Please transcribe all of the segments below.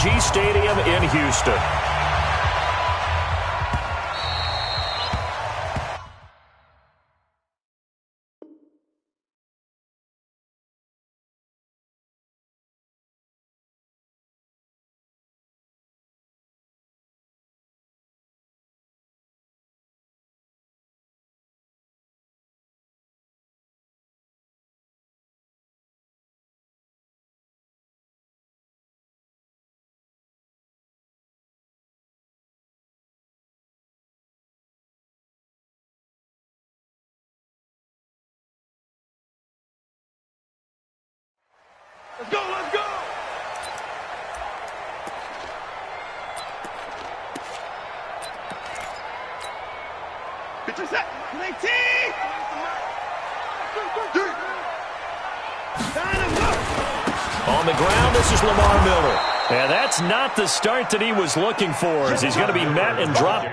G Stadium in Houston. Let's go, let's go! Pitcher set! 19! On the ground, this is Lamar Miller. And that's not the start that he was looking for, as he's going to be met and dropped.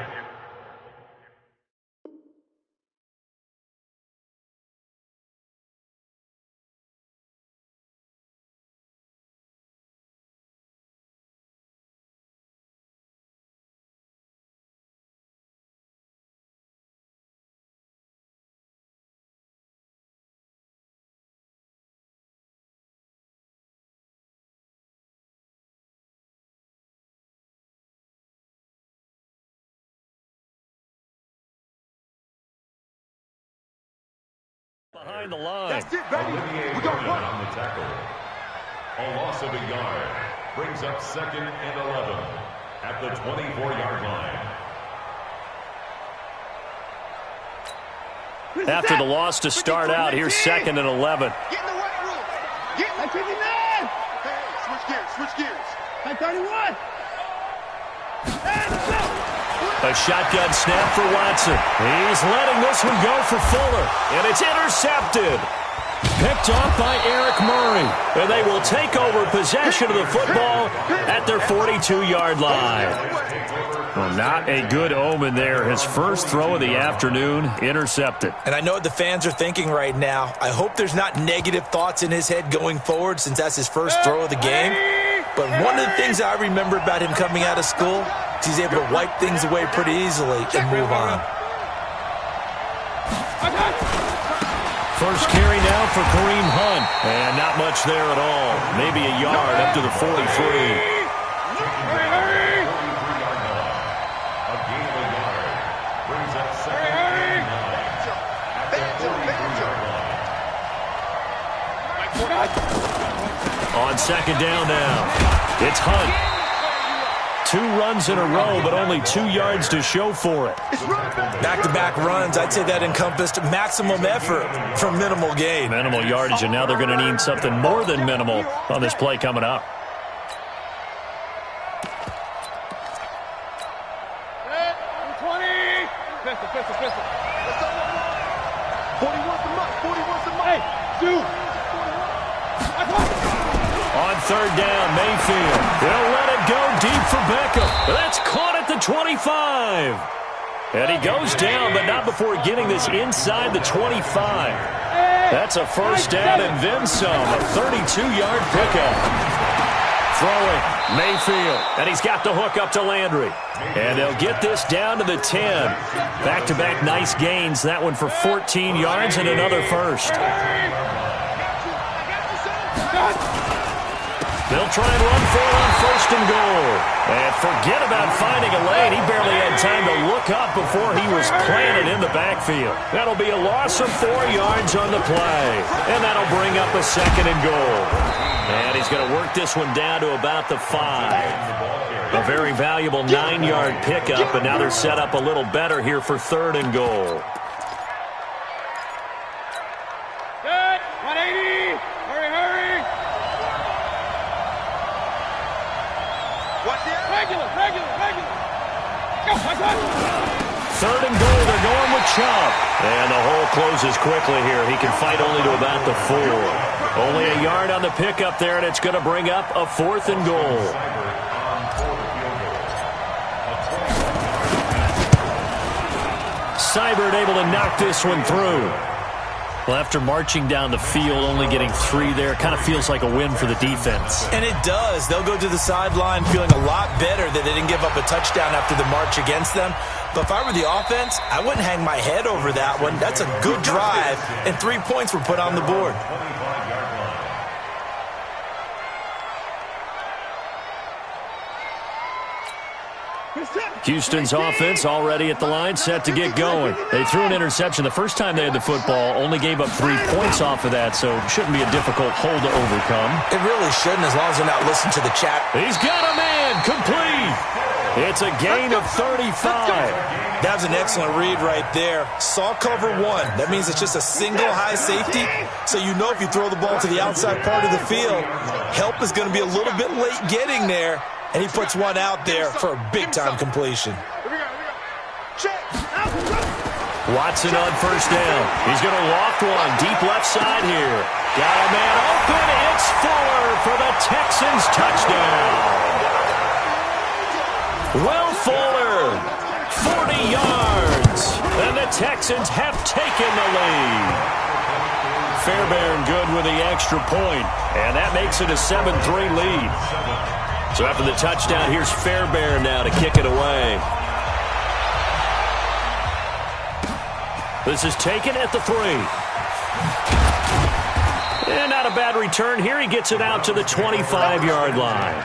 Behind the line. That's it, baby. We got one on the tackle. A loss of a yard brings up 2nd and 11 at the 24-yard line. After the loss to start out, here's 2nd and 11. Get in the right room. Get in the 59. Hey, switch gears. At 31. A shotgun snap for Watson. He's letting this one go for Fuller. And it's intercepted. Picked off by Eric Murray. And they will take over possession of the football at their 42-yard line. Well, not a good omen there. His first throw of the afternoon, intercepted. And I know what the fans are thinking right now. I hope there's not negative thoughts in his head going forward since that's his first throw of the game. But one of the things I remember about him coming out of school is he's able to wipe things away pretty easily and move on. First carry now for Kareem Hunt. And not much there at all. Maybe a yard up to the 43. On 2nd down now, it's Hunt. 2 runs in a row, but only 2 yards to show for it. Back-to-back runs, I'd say that encompassed maximum effort from minimal gain. Minimal yardage, and now they're going to need something more than minimal on this play coming up. On 3rd down, Mayfield. He'll let it go deep for Beckham. That's caught at the 25. And he goes down, but not before getting this inside the 25. That's a first down and then some. A 32-yard pickup. Throwing, Mayfield. And he's got the hook up to Landry. And they'll get this down to the 10. Back-to-back nice gains. That one for 14 yards and another first. They'll try and run for it on 1st and goal. And forget about finding a lane. He barely had time to look up before he was planted in the backfield. That'll be a loss of 4 yards on the play. And that'll bring up a 2nd and goal. And he's going to work this one down to about the 5. A very valuable 9-yard pickup, and now they're set up a little better here for 3rd and goal. Good. 180. Hurry. Watch it. Regular. Go, 3rd and goal, they're going with Chubb. And the hole closes quickly here. He can fight only to about the 4. Only a yard on the pickup there, and it's going to bring up a 4th and goal. Seibert able to knock this one through. Well, after marching down the field, only getting 3 there, kind of feels like a win for the defense. And it does. They'll go to the sideline feeling a lot better that they didn't give up a touchdown after the march against them. But if I were the offense, I wouldn't hang my head over that one. That's a good drive, and 3 points were put on the board. Houston's offense already at the line, set to get going. They threw an interception the first time they had the football, only gave up 3 points off of that, so it shouldn't be a difficult hole to overcome. It really shouldn't, as long as they're not listening to the chat. He's got a man, complete. It's a gain of 35. That was an excellent read right there. Saw cover 1. That means it's just a single high safety, so you know if you throw the ball to the outside part of the field, help is going to be a little bit late getting there. And he puts one out there for a big-time completion. Watson on first down. He's going to loft one deep left side here. Got a man open. It's Fuller for the Texans touchdown. Will Fuller, 40 yards. And the Texans have taken the lead. Fairbairn good with the extra point. And that makes it a 7-3 lead. So after the touchdown, here's Fairbairn now to kick it away. This is taken at the 3. And not a bad return here. He gets it out to the 25-yard line.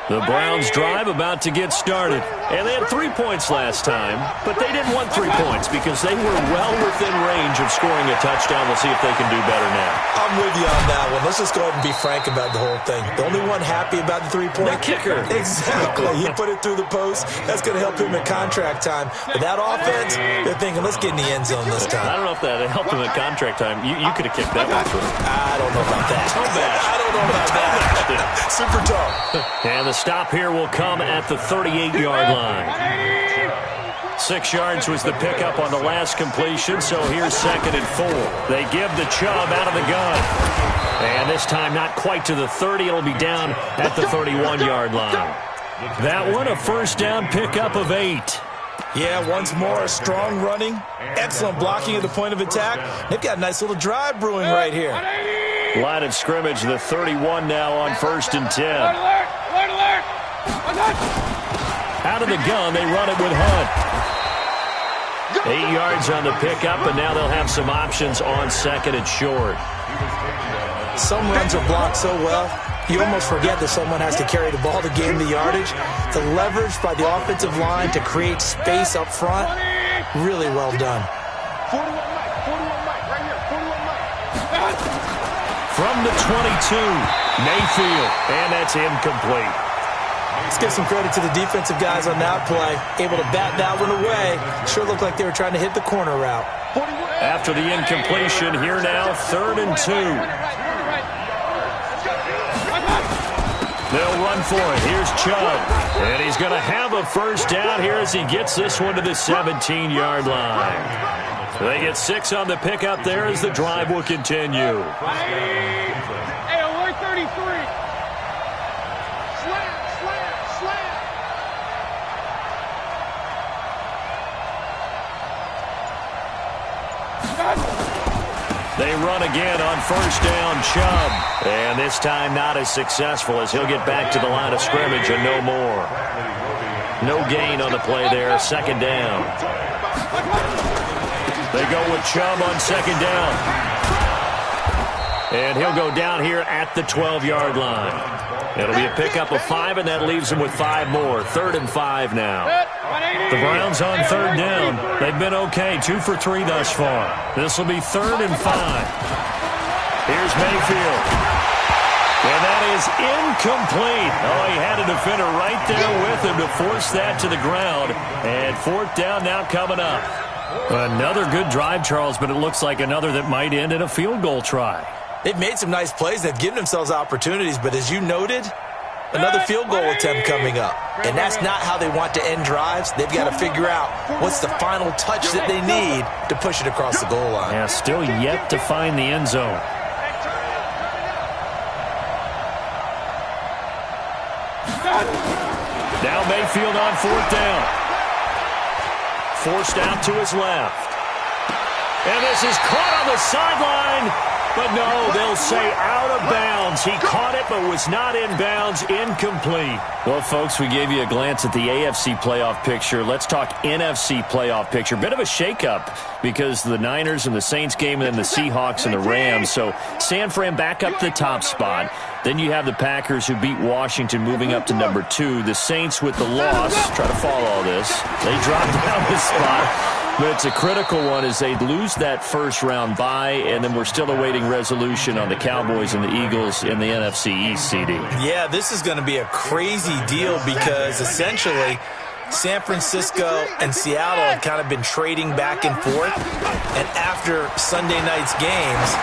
The Browns drive about to get started. And they had 3 points last time, but they didn't want 3 points because they were well within range of scoring a touchdown. We'll see if they can do better now. I'm with you on that one. Let's just go ahead and be frank about the whole thing. The only one happy about the 3-point? The kicker. Exactly. He put it through the post. That's going to help him in contract time. But that offense, they're thinking, let's get in the end zone this time. I don't know if that helped him in contract time. You could have kicked that one through. I don't know about that. I don't know about that. Super tough. And the stop here will come at the 38-yard line. 6 yards was the pickup on the last completion, so here's 2nd and 4. They give the Chubb out of the gun. And this time not quite to the 30. It'll be down at the 31-yard line. That one a first down pickup of 8. Yeah, once more, strong running, excellent blocking at the point of attack. They've got a nice little drive brewing right here. Line of scrimmage, the 31 now on 1st and 10. Out of the gun, they run it with Hunt. 8 yards on the pickup, and now they'll have some options on 2nd and short. Some runs are blocked so well, you almost forget that someone has to carry the ball to gain the yardage. The leverage by the offensive line to create space up front, really well done. 41 Mike, right here, 41 Mike. From the 22, Mayfield, and that's incomplete. Let's give some credit to the defensive guys on that play. Able to bat that one away. Sure looked like they were trying to hit the corner route. After the incompletion, here now, 3rd and 2. They'll run for it. Here's Chubb. And he's going to have a first down here as he gets this one to the 17-yard line. They get 6 on the pickup there as the drive will continue. Hey, alert 33. Slam. They run again on first down, Chubb. And this time not as successful as he'll get back to the line of scrimmage and no more. No gain on the play there, 2nd down. They go with Chubb on 2nd down. And he'll go down here at the 12-yard line. It'll be a pickup of 5, and that leaves them with 5 more. 3rd and 5 now. The Browns on 3rd down. They've been okay, 2 for 3 thus far. This will be 3rd and 5. Here's Mayfield. And that is incomplete. Oh, he had a defender right there with him to force that to the ground. And 4th down now coming up. Another good drive, Charles, but it looks like another that might end in a field goal try. They've made some nice plays. They've given themselves opportunities, but as you noted, another field goal attempt coming up. And that's not how they want to end drives. They've got to figure out what's the final touch that they need to push it across the goal line. Yeah, still yet to find the end zone. Now Mayfield on 4th down. Forced out to his left. And this is caught on the sideline. But no, they'll say out of bounds. He caught it but was not in bounds. Incomplete. Well, folks, we gave you a glance at the AFC playoff picture. Let's talk NFC playoff picture. Bit of a shakeup because the Niners and the Saints game and then the Seahawks and the Rams. So San Fran back up to the top spot. Then you have the Packers who beat Washington moving up to number 2. The Saints with the loss. Try to follow all this. They drop down this spot. But it's a critical one as they lose that first-round bye, and then we're still awaiting resolution on the Cowboys and the Eagles in the NFC East, CD. Yeah, this is going to be a crazy deal because essentially San Francisco and Seattle have kind of been trading back and forth. And after Sunday night's games,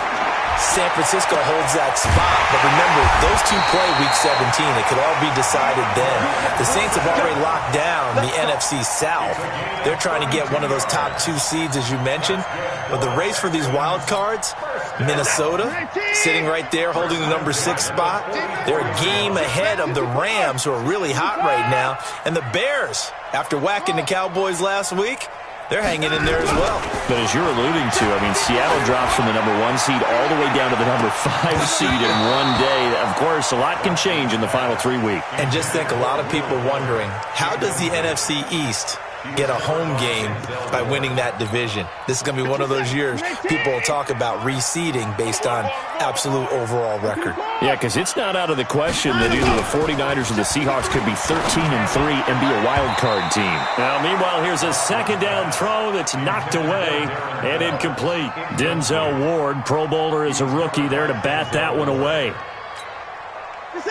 San Francisco holds that spot. But remember, those two play Week 17. It could all be decided then. The Saints have already locked down the NFC South. They're trying to get one of those top 2 seeds, as you mentioned. But the race for these wild cards, Minnesota sitting right there holding the number 6 spot. They're a game ahead of the Rams, who are really hot right now. And the Bears, after whacking the Cowboys last week, they're hanging in there as well. But as you're alluding to, I mean, Seattle drops from the number 1 seed all the way down to the number 5 seed in one day. Of course, a lot can change in the final 3 weeks. And just think, a lot of people wondering, how does the NFC East get a home game by winning that division? This is going to be one of those years people will talk about reseeding based on absolute overall record. Yeah, because it's not out of the question that either the 49ers or the Seahawks could be 13-3 and be a wild card team. Now, meanwhile, here's a 2nd down throw that's knocked away and incomplete. Denzel Ward, Pro Bowler as a rookie, there to bat that one away.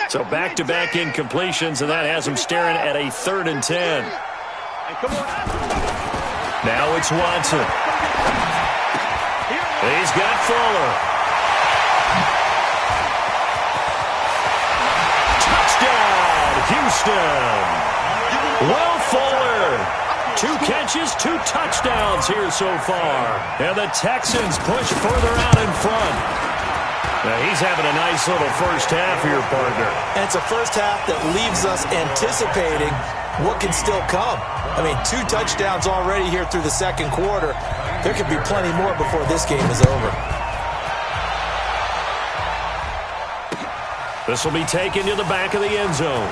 So back-to-back incompletions, and that has him staring at a 3rd and 10. Now it's Watson. He's got Fuller. Touchdown, Houston. Will Fuller. 2 catches, 2 touchdowns here so far. And the Texans push further out in front. Now he's having a nice little first half here, partner. And it's a first half that leaves us anticipating what can still come. I mean, 2 touchdowns already here through the 2nd quarter. There could be plenty more before this game is over. This will be taken to the back of the end zone.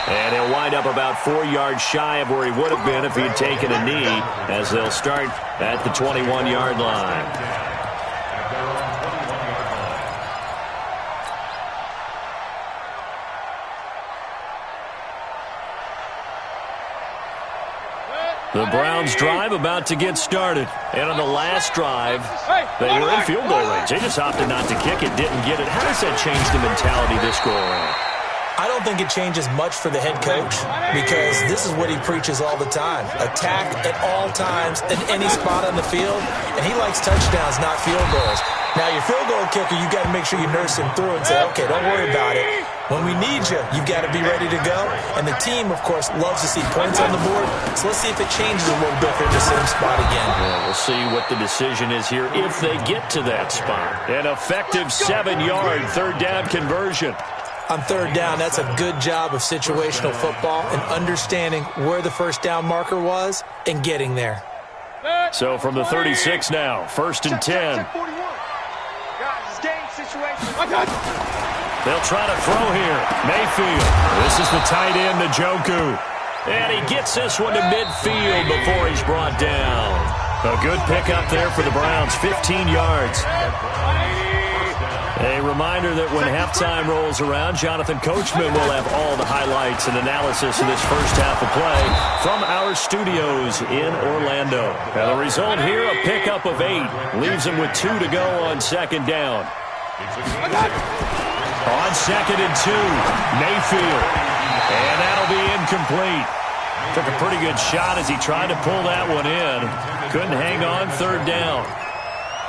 And he'll wind up about 4 yards shy of where he would have been if he'd taken a knee, as they'll start at the 21-yard line. The Browns drive about to get started. And on the last drive, they were in field goal range. They just opted not to kick it, didn't get it. How does that change the mentality this go around? I don't think it changes much for the head coach because this is what he preaches all the time. Attack at all times in any spot on the field. And he likes touchdowns, not field goals. Now, your field goal kicker, you got to make sure you nurse him through and say, okay, don't worry about it. When we need you, you've got to be ready to go. And the team, of course, loves to see points on the board. So let's see if it changes a little bit if they're in the same spot again. Yeah, we'll see what the decision is here if they get to that spot. An effective 7-yard 3rd down conversion. On 3rd down, that's a good job of situational football and understanding where the first down marker was and getting there. So from the 36 now, 1st and 10. They'll try to throw here. Mayfield. This is the tight end, Njoku. And he gets this one to midfield before he's brought down. A good pickup there for the Browns, 15 yards. A reminder that when halftime rolls around, Jonathan Coachman will have all the highlights and analysis of this first half of play from our studios in Orlando. Now the result here, a pickup of 8. Leaves him with 2 to go on 2nd down. On 2nd and 2, Mayfield. And that'll be incomplete. Took a pretty good shot as he tried to pull that one in. Couldn't hang on 3rd down.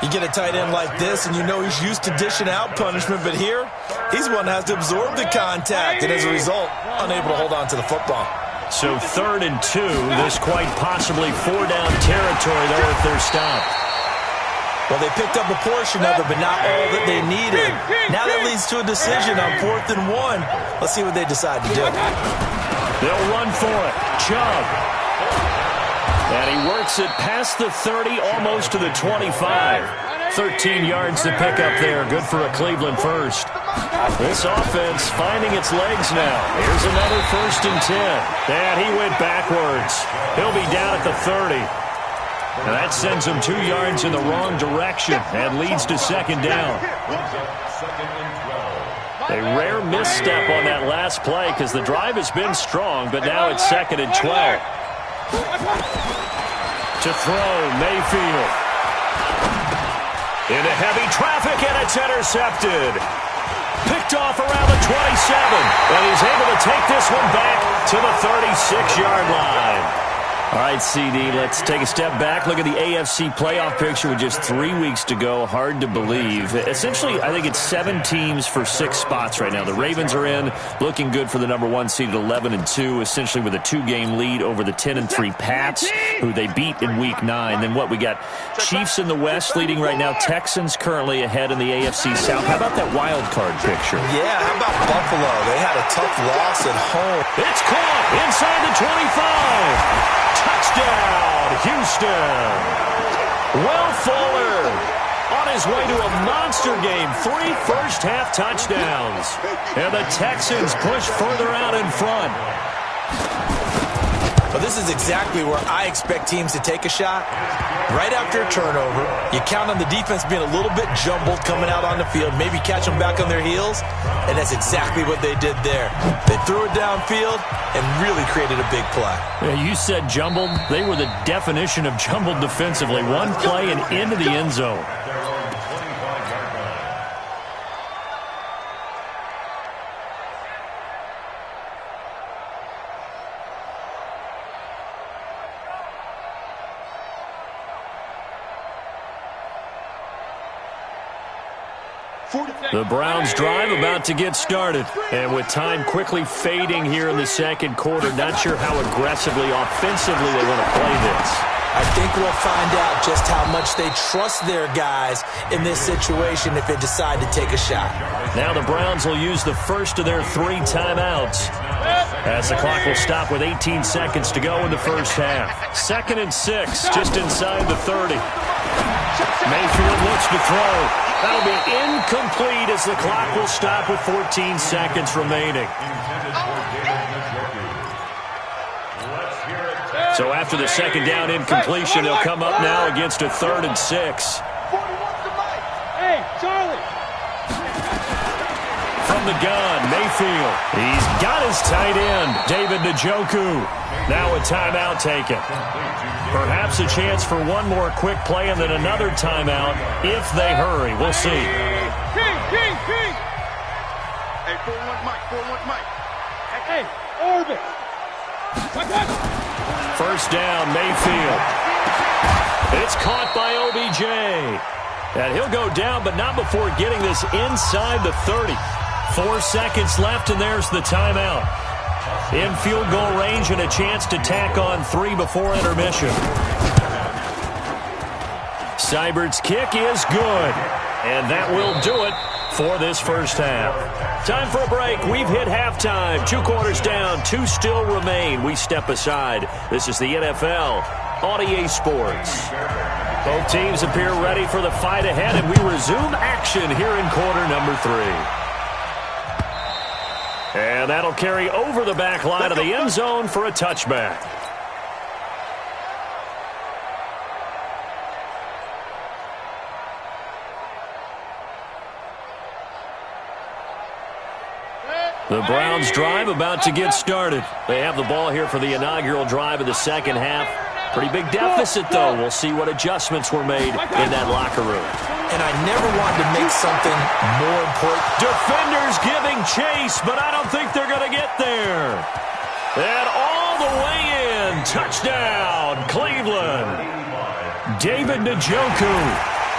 You get a tight end like this, and you know he's used to dishing out punishment, but here, he's one that has to absorb the contact, and as a result, unable to hold on to the football. So 3rd and 2, this quite possibly 4-down territory, though, if they're stopped. Well, they picked up a portion of it, but not all that they needed. Now that leads to a decision on 4th and 1. Let's see what they decide to do. They'll run for it. Chubb. And he works it past the 30, almost to the 25. 13 yards to pick up there. Good for a Cleveland first. This offense finding its legs now. Here's another 1st and 10. And he went backwards. He'll be down at the 30. And that sends him 2 yards in the wrong direction and leads to 2nd down. A rare misstep on that last play because the drive has been strong, but now it's 2nd and 12. To throw, Mayfield. Into heavy traffic, and it's intercepted. Picked off around the 27, and he's able to take this one back to the 36-yard line. All right, CD, let's take a step back. Look at the AFC playoff picture with just 3 weeks to go. Hard to believe. Essentially, I think it's 7 teams for 6 spots right now. The Ravens are in, looking good for the number 1 seed at 11-2, essentially with a 2-game lead over the 10-3 Pats, who they beat in Week 9. Then what, we got Chiefs in the West leading right now. Texans currently ahead in the AFC South. How about that wild card picture? Yeah, how about Buffalo? They had a tough loss at home. It's caught inside the 25. Touchdown, Houston. Will Fuller on his way to a monster game. 3 first-half touchdowns. And the Texans push further out in front. Well, this is exactly where I expect teams to take a shot. Right after a turnover, you count on the defense being a little bit jumbled coming out on the field, maybe catch them back on their heels, and that's exactly what they did there. They threw it downfield and really created a big play. Yeah, you said jumbled. They were the definition of jumbled defensively. One play and into the end zone. The Browns drive about to get started. And with time quickly fading here in the 2nd quarter, not sure how aggressively, offensively they want to play this. I think we'll find out just how much they trust their guys in this situation if they decide to take a shot. Now the Browns will use the first of their 3 timeouts, as the clock will stop with 18 seconds to go in the first half. 2nd and 6, just inside the 30. Mayfield looks to throw. That'll be incomplete as the clock will stop with 14 seconds remaining. So after the 2nd down incompletion, they'll come up now against a 3rd and 6. Hey, Charlie. From the gun, Mayfield. He's got his tight end, David Njoku. Now a timeout taken. Perhaps a chance for one more quick play and then another timeout if they hurry. We'll see. King. Hey, 4-1 Mike, 4-1 Mike. Hey, orbit. First down, Mayfield. It's caught by OBJ. And he'll go down, but not before getting this inside the 30. 4 seconds left, and there's the timeout. In field goal range and a chance to tack on 3 before intermission. Seibert's kick is good. And that will do it for this first half. Time for a break. We've hit halftime. 2 quarters down. 2 still remain. We step aside. This is the NFL on EA Sports. Both teams appear ready for the fight ahead, and we resume action here in quarter number 3. And that'll carry over the back line of the end zone for a touchback. The Browns drive about to get started. They have the ball here for the inaugural drive of the second half. Pretty big deficit, though. We'll see what adjustments were made in that locker room. And I never wanted to make something more important. Defenders giving chase, but I don't think they're going to get there. And all the way in. Touchdown, Cleveland. David Njoku.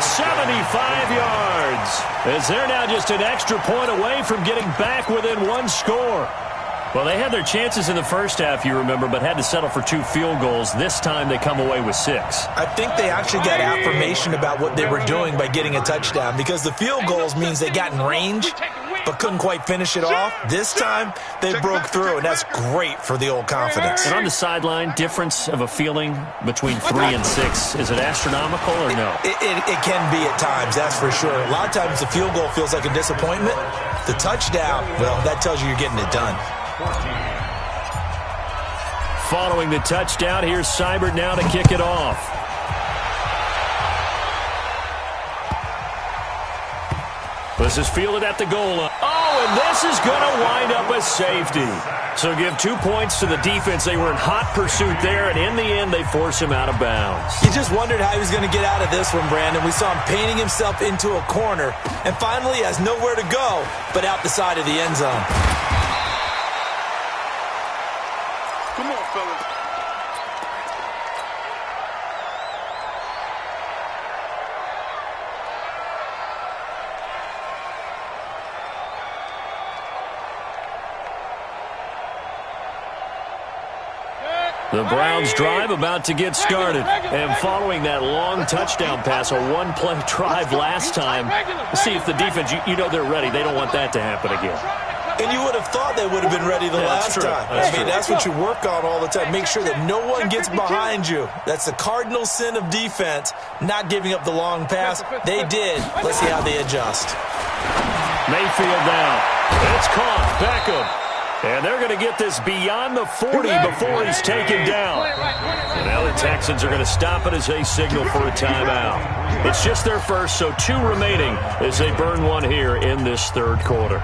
75 yards. As they're now just an extra point away from getting back within one score. Well, they had their chances in the first half, you remember, but had to settle for 2 field goals. This time they come away with 6. I think they actually got affirmation about what they were doing by getting a touchdown, because the field goals means they got in range but couldn't quite finish it off. This time they broke through, and that's great for the old confidence. And on the sideline, difference of a feeling between 3 and 6, is it astronomical or no? It can be at times, that's for sure. A lot of times the field goal feels like a disappointment. The touchdown, well, that tells you you're getting it done. Following the touchdown, here's Seibert now to kick it off. This is fielded at the goal line. Oh, and this is going to wind up a safety. So give 2 points to the defense. They were in hot pursuit there, and in the end, they force him out of bounds. You just wondered how he was going to get out of this one, Brandon. We saw him painting himself into a corner, and finally has nowhere to go but out the side of the end zone. Come on, fellas. The Browns drive about to get started. And following that long touchdown pass, a one-play drive last time, see if the defense, you know they're ready. They don't want that to happen again. And you would have thought they would have been ready the last time. That's what you work on all the time. Make sure that no one gets behind you. That's the cardinal sin of defense, not giving up the long pass. They did. Let's see how they adjust. Mayfield now. It's caught. Beckham. And they're going to get this beyond the 40 before he's taken down. And now the Texans are going to stop it as they signal for a timeout. It's just their first, so 2 remaining as they burn one here in this third quarter.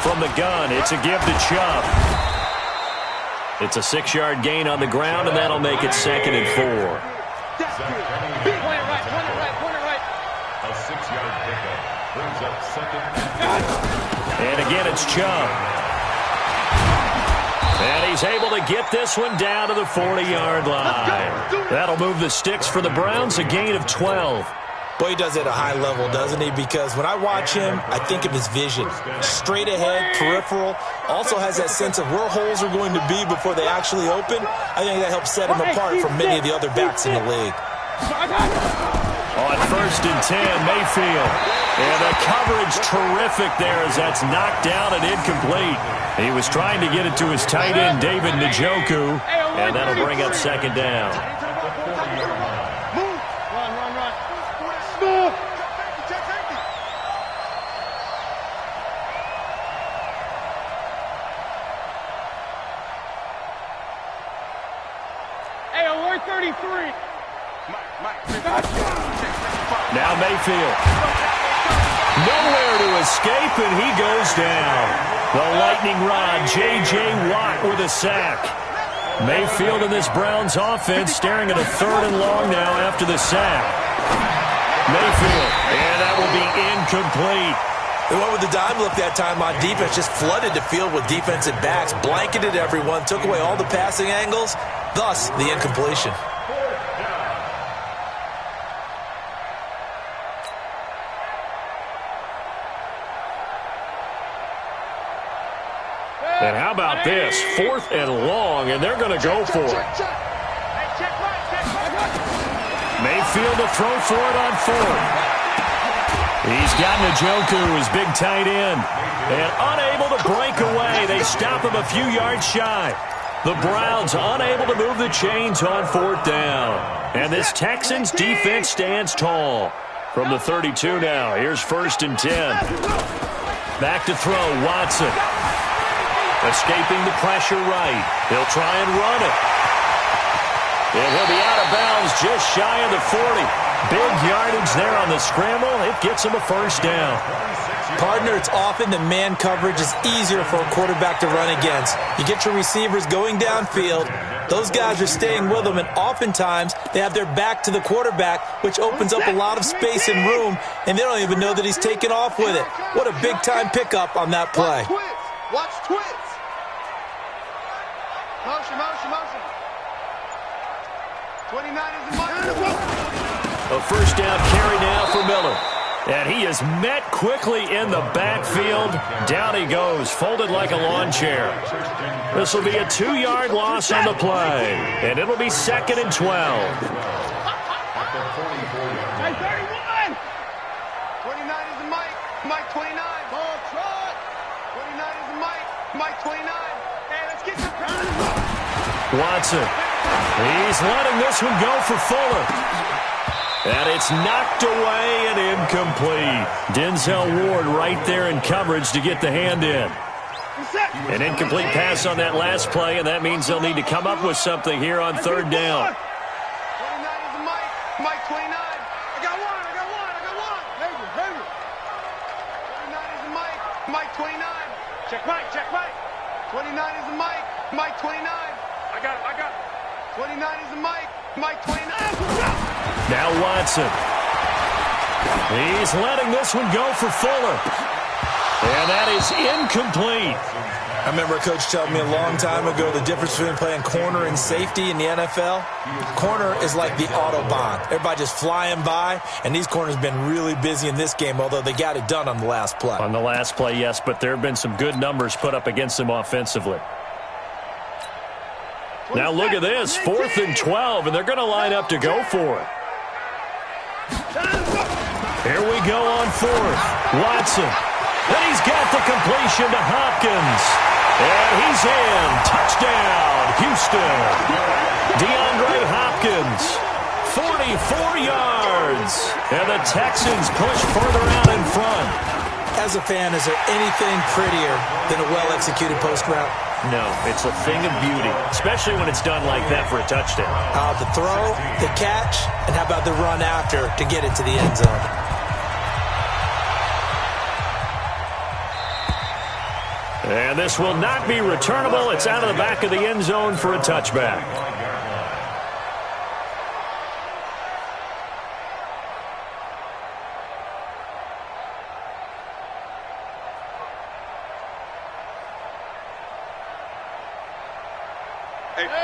From the gun, it's a give to Chubb. It's a 6-yard gain on the ground, and that'll make it 2nd and 4. A 6-yard pickup brings up 2nd and 4. And again, it's Chubb. And he's able to get this one down to the 40-yard line. That'll move the sticks for the Browns, a gain of 12. Boy, he does it at a high level, doesn't he? Because when I watch him, I think of his vision. Straight ahead, peripheral. Also has that sense of where holes are going to be before they actually open. I think that helps set him apart from many of the other backs in the league. On 1st and 10, Mayfield. And the coverage terrific there as that's knocked down and incomplete. He was trying to get it to his tight end, David Njoku. And that'll bring up 2nd down. Now Mayfield. Nowhere to escape, and he goes down. The lightning rod, J.J. Watt with a sack. Mayfield in this Browns offense staring at a 3rd and long now after the sack. Mayfield, and that will be incomplete. They went with the dime look that time on defense, just flooded the field with defensive backs, blanketed everyone, took away all the passing angles, thus the incompletion. And how about this? 4th and long, and they're going to go for it. Mayfield to throw for it on 4th. He's got Njoku, his big tight end. And unable to break away. They stop him a few yards shy. The Browns unable to move the chains on 4th down. And this Texans defense stands tall. From the 32 now, here's 1st and 10. Back to throw, Watson. Escaping the pressure right. He'll try and run it. And he'll be out of bounds just shy of the 40. Big yardage there on the scramble. It gets him a 1st down. Partner, it's often that man coverage is easier for a quarterback to run against. You get your receivers going downfield. Those guys are staying with them, and oftentimes they have their back to the quarterback, which opens up a lot of space and room, and they don't even know that he's taken off with it. What a big-time pickup on that play. Watch twits. Motion, motion, motion. 29 is the money. A first down carry now for Miller. And he is met quickly in the backfield. Down he goes, folded like a lawn chair. This will be a 2-yard loss on the play. And it'll be 2nd and 12. Hey, 31. 29 is the Mike. Mike 29. Ball trot. 29 is the Mike. Mike 29. Hey, let's get some crowd. Watson. He's letting this one go for Fuller. And it's knocked away and incomplete. Denzel Ward right there in coverage to get the hand in. An incomplete pass on that last play, and that means they'll need to come up with something here on 3rd down. 29 is the Mike. Mike 29. I got one. 29 is the Mike. Mike 29. Check Mike. 29 is the Mike. Mike 29. I got him. 29 is the Mike. Mike 29. Now Watson. He's letting this one go for Fuller. And that is incomplete. I remember a coach telling me a long time ago the difference between playing corner and safety in the NFL. Corner is like the Autobahn. Everybody just flying by, and these corners have been really busy in this game, although they got it done on the last play. On the last play, yes, but there have been some good numbers put up against them offensively. Now look at this, 4th and 12, and they're going to line up to go for it. Here we go on 4th. Watson. And he's got the completion to Hopkins. And he's in. Touchdown, Houston. DeAndre Hopkins, 44 yards. And the Texans push further out in front. As a fan, is there anything prettier than a well-executed post route? No, it's a thing of beauty, especially when it's done like that for a touchdown. The throw, the catch, and how about the run after to get it to the end zone? And this will not be returnable. It's out of the back of the end zone for a touchback.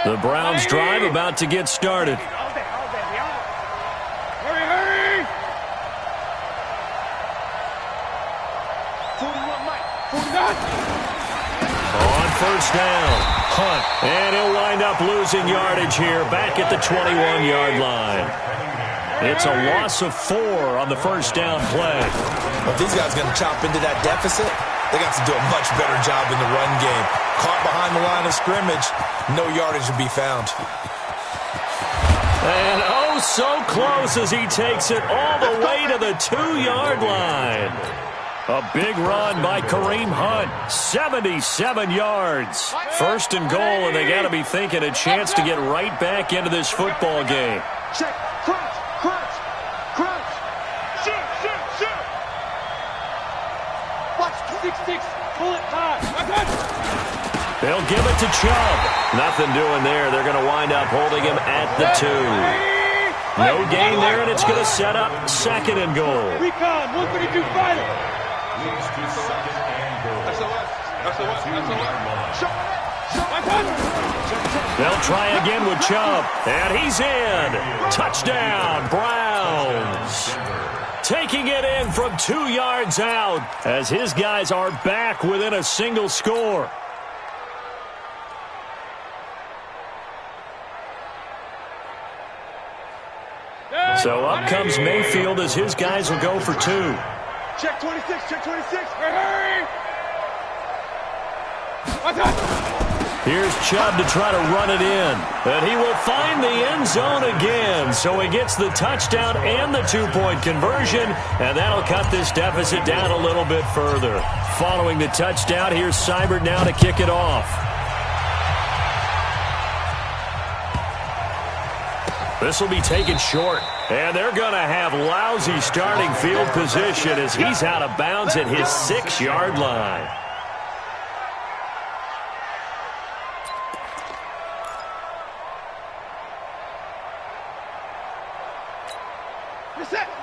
The Browns drive about to get started. Hurry! 41 Mike. 49. On first down, Hunt. And he'll wind up losing yardage here back at the 21-yard line. It's a loss of 4 on the first down play. Well, if these guys are going to chop into that deficit, they got to do a much better job in the run game. Caught behind the line of scrimmage, no yardage to be found. And oh, so close as he takes it all the way to the 2-yard line. A big run by Kareem Hunt, 77 yards. First and goal, and they got to be thinking a chance to get right back into this football game. Check. Crunch. Shoot. Watch 6-6. Pull it high. They'll give it to Chubb. Nothing doing there. They're going to wind up holding him at the 2. No gain there, and it's going to set up 2nd and goal. Recon, 132 fighter. Leads to 2nd and goal. That's a They'll try again with Chubb, and he's in. Touchdown, Browns. Taking it in from 2 yards out as his guys are back within a single score. So up comes Mayfield as his guys will go for 2. Check 26. Hurry! Here's Chubb to try to run it in. And he will find the end zone again. So he gets the touchdown and the 2-point conversion. And that'll cut this deficit down a little bit further. Following the touchdown, here's Seibert now to kick it off. This will be taken short. And they're going to have lousy starting field position as he's out of bounds at his 6-yard line.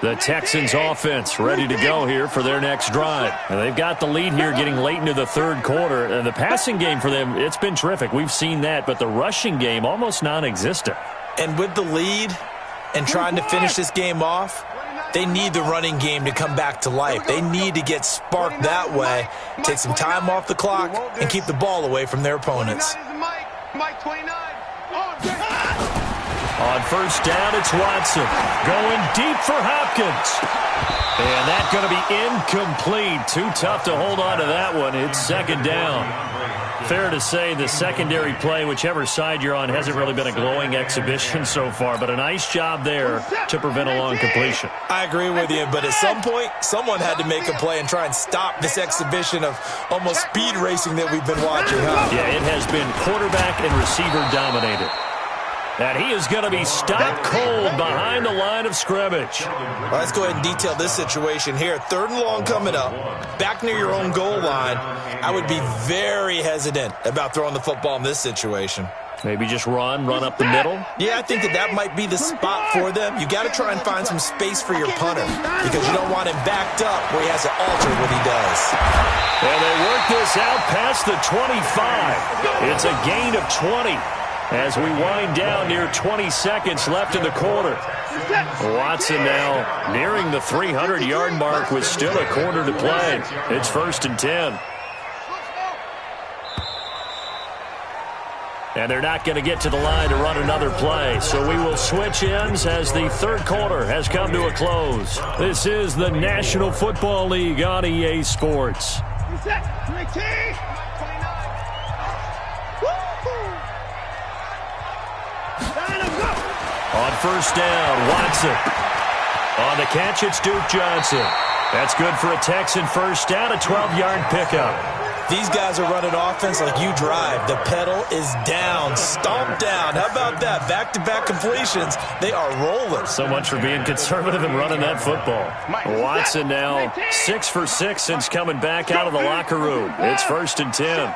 The Texans offense ready to go here for their next drive. And they've got the lead here getting late into the third quarter. And the passing game for them, it's been terrific. We've seen that. But the rushing game, almost non-existent. And with the lead and trying to finish this game off, they need the running game to come back to life. They need to get sparked that way, take some time off the clock, and keep the ball away from their opponents. On first down, it's Watson. Going deep for Hopkins. And that's going to be incomplete. Too tough to hold on to that one. It's second down. Fair to say the secondary play, whichever side you're on, hasn't really been a glowing exhibition so far, but a nice job there to prevent a long completion. I agree with you, but at some point, someone had to make a play and try and stop this exhibition of almost speed racing that we've been watching, huh? Yeah, it has been quarterback and receiver dominated. And he is going to be stopped cold behind the line of scrimmage. Well, let's go ahead and detail this situation here. 3rd and long coming up, back near your own goal line. I would be very hesitant about throwing the football in this situation. Maybe just run up the middle? Yeah, I think that might be the spot for them. You got to try and find some space for your punter because you don't want him backed up where he has to alter what he does. And they work this out past the 25. It's a gain of 20. As we wind down near 20 seconds left in the quarter. Watson now nearing the 300-yard mark with still a quarter to play. It's 1st and 10. And they're not going to get to the line to run another play. So we will switch ends as the third quarter has come to a close. This is the National Football League on EA Sports. On first down, Watson. On the catch, it's Duke Johnson. That's good for a Texan first down, a 12-yard pickup. These guys are running offense like you drive. The pedal is down, stomped down. How about that? Back-to-back completions. They are rolling. So much for being conservative and running that football. Watson now 6 for 6 since coming back out of the locker room. It's 1st and 10.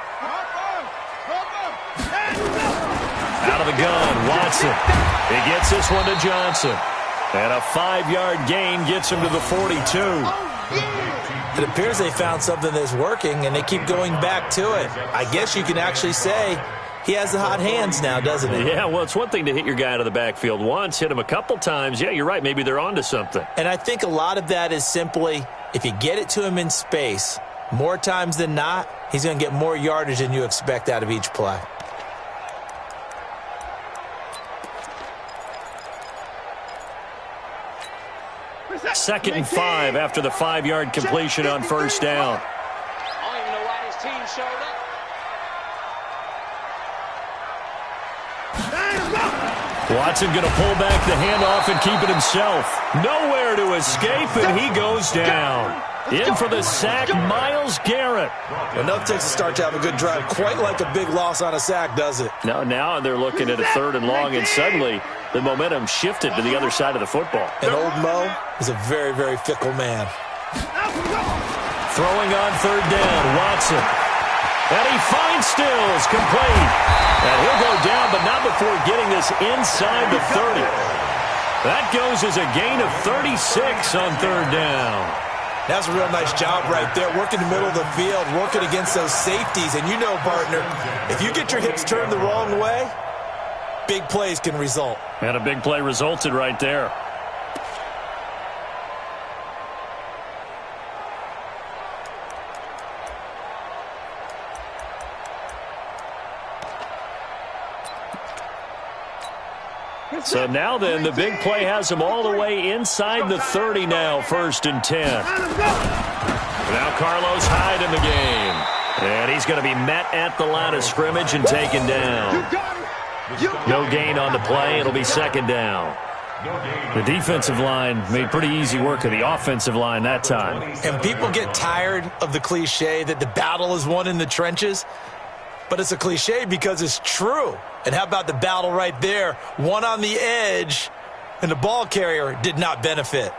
Out of the gun, Watson. He gets this one to Johnson. And a 5-yard gain gets him to the 42. It appears they found something that's working, and they keep going back to it. I guess you can actually say he has the hot hands now, doesn't he? Yeah, well, it's one thing to hit your guy out of the backfield once, hit him a couple times. Yeah, you're right. Maybe they're onto something. And I think a lot of that is simply if you get it to him in space, more times than not, he's going to get more yardage than you expect out of each play. Second and 5 after the 5-yard completion on first down. I don't even know why this team showed up. Watson going to pull back the handoff and keep it himself. Nowhere to escape, and he goes down. In for the sack, Myles Garrett. Enough takes a start to have a good drive. Quite like a big loss on a sack, does it? Now they're looking at a 3rd and long, and suddenly the momentum shifted to the other side of the football. And old Mo is a very, very fickle man. Throwing on 3rd down, Watson. And he finds Stills, complete. And he'll go down, but not before getting this inside the 30. That goes as a gain of 36 on 3rd down. That's a real nice job right there, working the middle of the field, working against those safeties. And you know, partner, if you get your hips turned the wrong way, big plays can result. And a big play resulted right there. So now then, the big play has him all the way inside the 30 now, 1st and 10. Now Carlos Hyde in the game. And he's going to be met at the line of scrimmage and taken down. No gain on the play. It'll be 2nd down. The defensive line made pretty easy work of the offensive line that time. And people get tired of the cliche that the battle is won in the trenches. But it's a cliche because it's true. And how about the battle right there? One on the edge and the ball carrier did not benefit.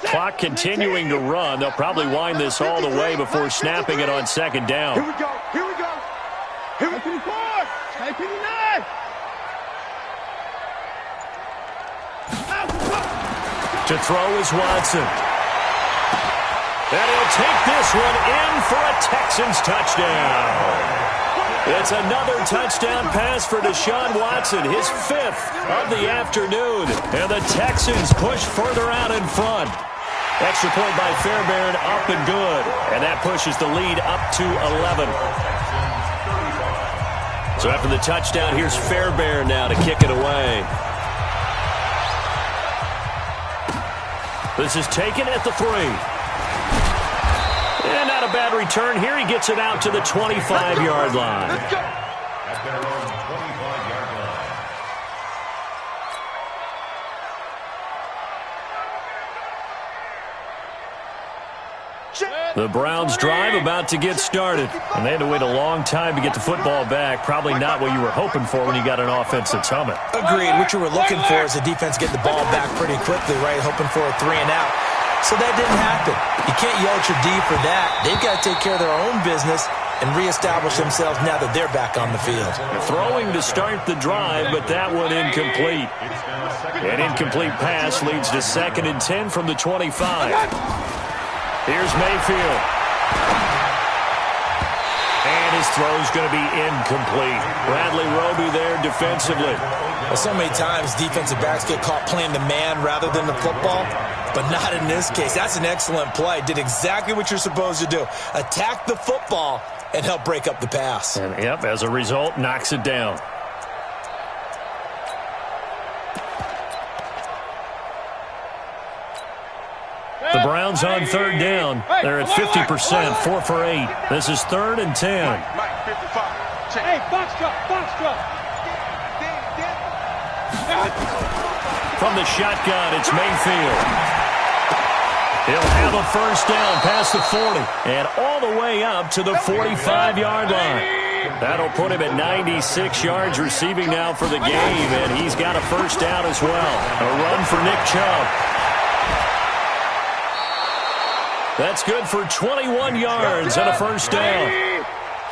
Clock continuing to run. They'll probably wind this all the way before snapping it on second down. Here we go. Here we go. Here we go. 59. To throw is Watson. And he'll take this one in for a Texans touchdown. It's another touchdown pass for Deshaun Watson, his 5th of the afternoon. And the Texans push further out in front. Extra point by Fairbairn, up and good. And that pushes the lead up to 11. So after the touchdown, here's Fairbairn now to kick it away. This is taken at the 3. And not a bad return here. He gets it out to the 25-yard line. At their own 25-yard line. The Browns drive about to get started. And they had to wait a long time to get the football back. Probably not what you were hoping for when you got an offense that's humming. Agreed. What you were looking for is the defense get the ball back pretty quickly, right? Hoping for a 3 and out. So that didn't happen. You can't yell at your D for that. They've got to take care of their own business and reestablish themselves now that they're back on the field. Throwing to start the drive, but that one incomplete. An incomplete pass leads to 2nd and 10 from the 25. Here's Mayfield. And his throw's going to be incomplete. Bradley Roby there defensively. Well, so many times defensive backs get caught playing the man rather than the football, but not in this case. That's an excellent play. Did exactly what you're supposed to do. Attack the football and help break up the pass. And, yep, as a result, knocks it down. The Browns on 3rd down. They're at 50%, 4 for 8. This is 3rd and 10. Mike, 55. Hey, box drop. From the shotgun, it's Mayfield. He'll have a first down past the 40 and all the way up to the 45-yard line. That'll put him at 96 yards receiving now for the game, and he's got a first down as well. A run for Nick Chubb. That's good for 21 yards and a first down.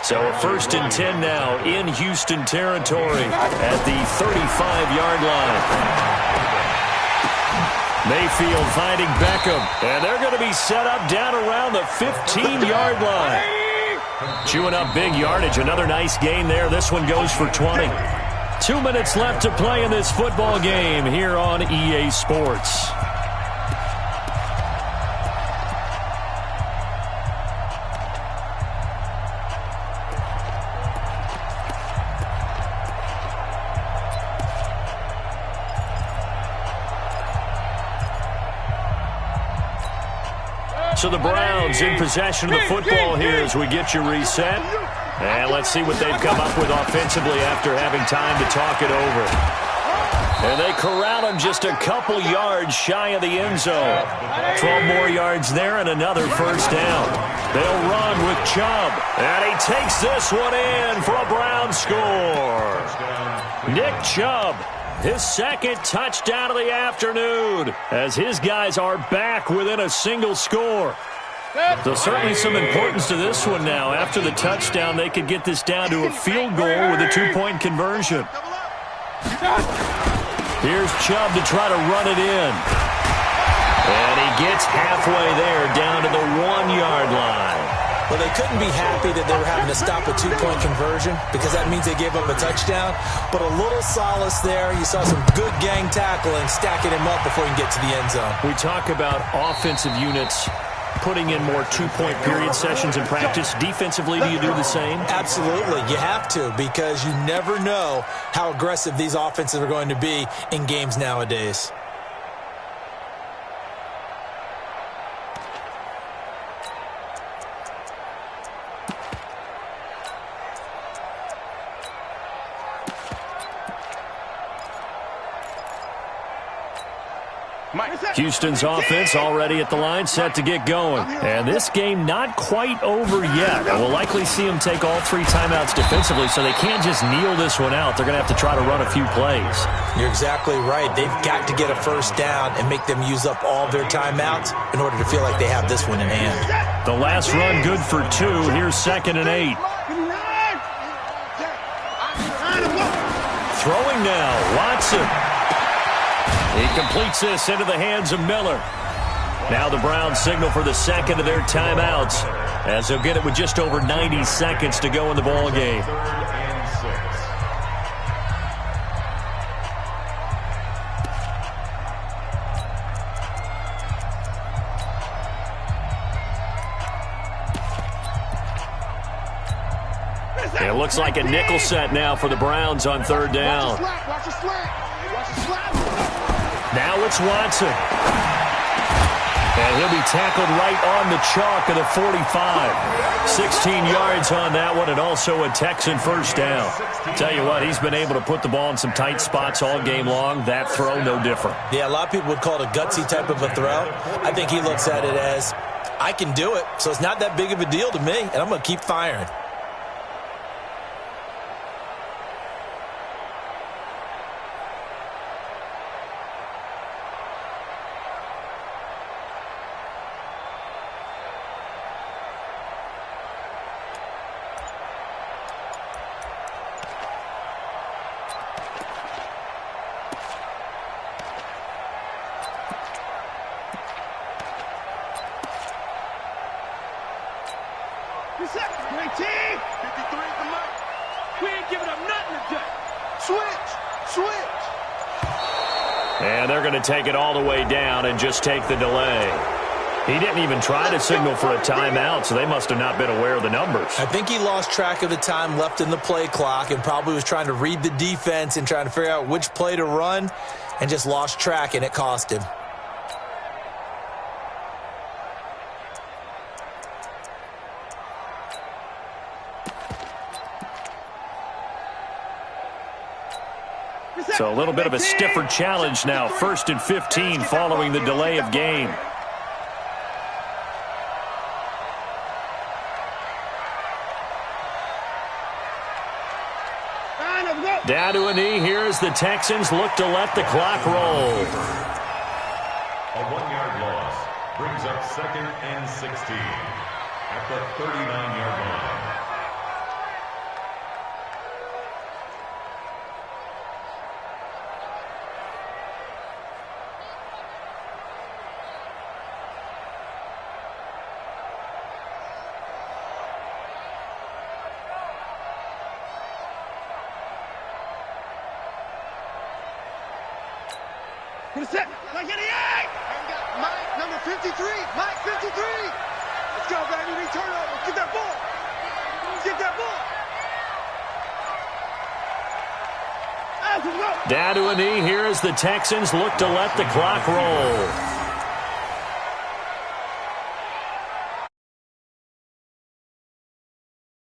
So a 1st and 10 now in Houston territory at the 35-yard line. Mayfield finding Beckham, and they're going to be set up down around the 15-yard line. Chewing up big yardage, another nice gain there. This one goes for 20. 2 minutes left to play in this football game here on EA Sports. So the Browns in possession of the football here as we get you reset. And let's see what they've come up with offensively after having time to talk it over. And they corral him just a couple yards shy of the end zone. 12 more yards there and another first down. They'll run with Chubb. And he takes this one in for a Brown score. Nick Chubb. His 2nd touchdown of the afternoon as his guys are back within a single score. So certainly some importance to this one now. After the touchdown, they could get this down to a field goal with a 2-point conversion. Here's Chubb to try to run it in. And he gets halfway there down to the 1-yard line. Well, they couldn't be happy that they were having to stop a 2-point conversion because that means they gave up a touchdown. But a little solace there. You saw some good gang tackling, stacking him up before he can get to the end zone. We talk about offensive units putting in more 2-point period sessions in practice. Defensively, do you do the same? Absolutely. You have to because you never know how aggressive these offenses are going to be in games nowadays. Houston's offense already at the line, set to get going. And this game not quite over yet. And we'll likely see them take all 3 timeouts defensively, so they can't just kneel this one out. They're going to have to try to run a few plays. You're exactly right. They've got to get a first down and make them use up all their timeouts in order to feel like they have this one in hand. The last run good for 2. Here's 2nd and 8. Throwing now, Watson. He completes this into the hands of Miller. Now the Browns signal for the second of their timeouts, as they'll get it with just over 90 seconds to go in the ball game. It looks like a nickel set now for the Browns on 3rd down. Now it's Watson. And he'll be tackled right on the chalk of the 45. 16 yards on that one, and also a Texan first down. Tell you what, he's been able to put the ball in some tight spots all game long. That throw, no different. Yeah, a lot of people would call it a gutsy type of a throw. I think he looks at it as, I can do it, so it's not that big of a deal to me, and I'm going to keep firing. And they're going to take it all the way down and just take the delay. He didn't even try to signal for a timeout, so they must have not been aware of the numbers. I think he lost track of the time left in the play clock and probably was trying to read the defense and trying to figure out which play to run and just lost track, and it cost him. So a little bit of a stiffer challenge now. 1st and 15 following the delay of game. Down to a knee here as the Texans look to let the clock roll. A 1-yard loss brings up 2nd and 16 at the 39-yard line. Mike 88! Mike, number 53! Mike, 53! Let's go, baby. We turn over. Get that ball. Get that ball. Down to a knee here as the Texans look to let the clock roll.